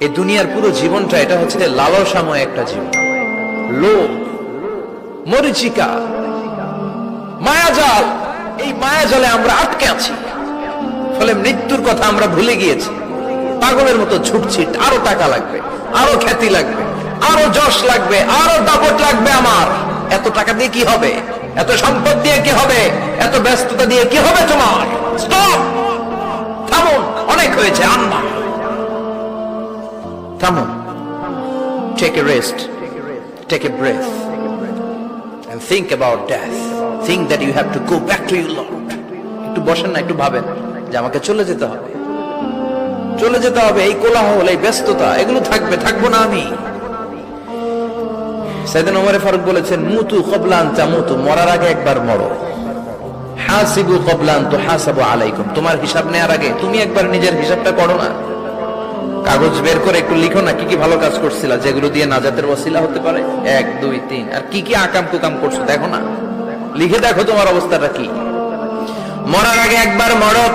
এই দুনিয়ার পুরো জীবনটা এটা হচ্ছে লালসাময় একটা জীবন, লোভ, মরিচিকা, মায়াজাল। এই মায়াজালে আমরা আটকে আছি, ফলে মৃত্যুর কথা আমরা ভুলে গিয়েছি। পাগলের মতো ছুটছি, আরো টাকা লাগবে, আরো খ্যাতি লাগবে, আরো যশ লাগবে, আরো দাপট লাগবে। আমার এত টাকা দিয়ে কি হবে? এত সম্পদ দিয়ে কি হবে? এত ব্যস্ততা দিয়ে কি হবে? তোমার স্টপ, থামুন, অনেক হয়েছে। আম্মা থামুন, take a rest, take a breath and think about death. Think that you have to go back to your Lord. একটু বসেন না, একটু ভাবেন যে আমাকে চলে যেতে হবে, চলে যেতে হবে। এই কোলাহল, এই ব্যস্ততা, এগুলো থাকবে, থাকবো না আমি। সাইয়েদনা ওমর ফারুক বলেছেন, মুতু ক্বাবলা আন তামুতু, মরার আগে একবার মরো। হাসিবু ক্বাবলা আন তুহাসাবু আলাইকুম, তোমার হিসাব নেওয়ার আগে তুমি একবার নিজের হিসাবটা করো না। কাগজ বের করে একটু লিখো না কি কি ভালো কাজ করছিলা, যেগুলো দিয়ে নাজাতের ওসিলা হতে পারে। 1 2 3, আর কি কি আকাম কুকাম করছো দেখো না, লিখে দেখো তোমার অবস্থাটা কি। মরার আগে একবার মরো।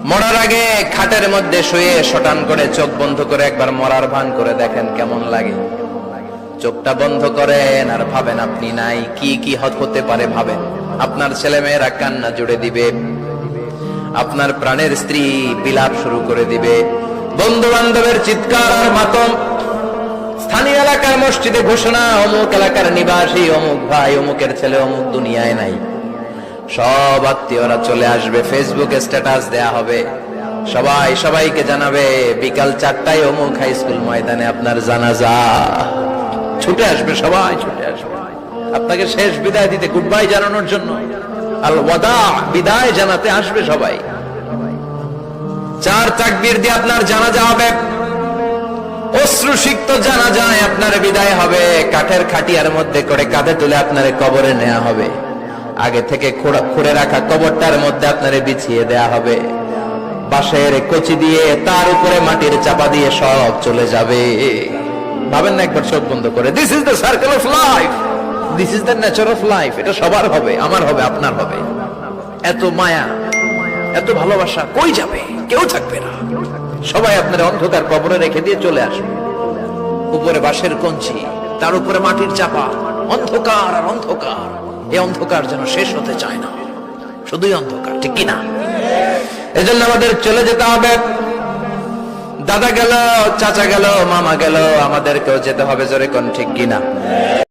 মরার আগে খাটের মধ্যে শুয়ে শটান করে চোখ বন্ধ করে একবার মরার ভান করে দেখেন কেমন লাগে। চোখটা বন্ধ করেন আর ভাবেন আপনি নাই, কি কি হতে পারে ভাবেন। আপনার ছেলে মেয়েরা কান্না জুড়ে দিবে, আপনার প্রাণের স্ত্রী বিলাপ শুরু করে দিবে, বন্ধু বান্ধবের চিৎকার আর মাতম, স্থানীয় এলাকার মসজিদে ঘোষণা, অমুক এলাকার নিবাসী অমুক ভাই অমুকের ছেলে অমুক দুনিয়ায় নাই। সব আত্মীয়রা চলে আসবে, ফেসবুকে স্ট্যাটাস দেয়া হবে, সবাই সবাইকে জানাবে বিকাল 4টায় অমুক হাই স্কুল ময়দানে আপনার জানাজা। ছুটে আসবে, সবাই ছুটে আসবে আপনাকে শেষ বিদায় দিতে, গুড বাই জানানোর জন্য, আল ওয়াদা, বিদায় জানাতে আসবে সবাই। 4 তাকবীর দিয়ে আপনার জানাজা হবে, অশ্রুসিক্ত জানাজায় আপনার বিদায় হবে। কাঠের খাটিয়ার মধ্যে করে কাঁধে তুলে আপনার কবরে নেওয়া হবে। আগে থেকে খুঁড়ে রাখা কবরটার মধ্যে আপনারে বিছিয়ে দেয়া হবে। বাঁশের কচি দিয়ে তার উপরে মাটির চাপা দিয়ে সব চলে যাবে। ভাবেন না একবার চোখ বন্ধ করে, this is the circle of life, this is the nature of life. এটা সবার হবে, আমার হবে, আপনার হবে। এত মায়া, এত ভালোবাসা কই যাবে? কেউ থাকবে না, সবাই আপনার অন্ধকার কবরে রেখে দিয়ে চলে আসবে। উপরে বাঁশের কঞ্চি, তার উপরে মাটির চাপা, অন্ধকার আর অন্ধকার। এই অন্ধকার যেন শেষ হতে চায় না, শুধুই অন্ধকার, ঠিক কিনা? এজন্য আমাদের চলে যেতে হবে। দাদা গেল, চাচা গেল, মামা গেল, আমাদেরকেও যেতে হবে, জোরে কোন ঠিক কিনা?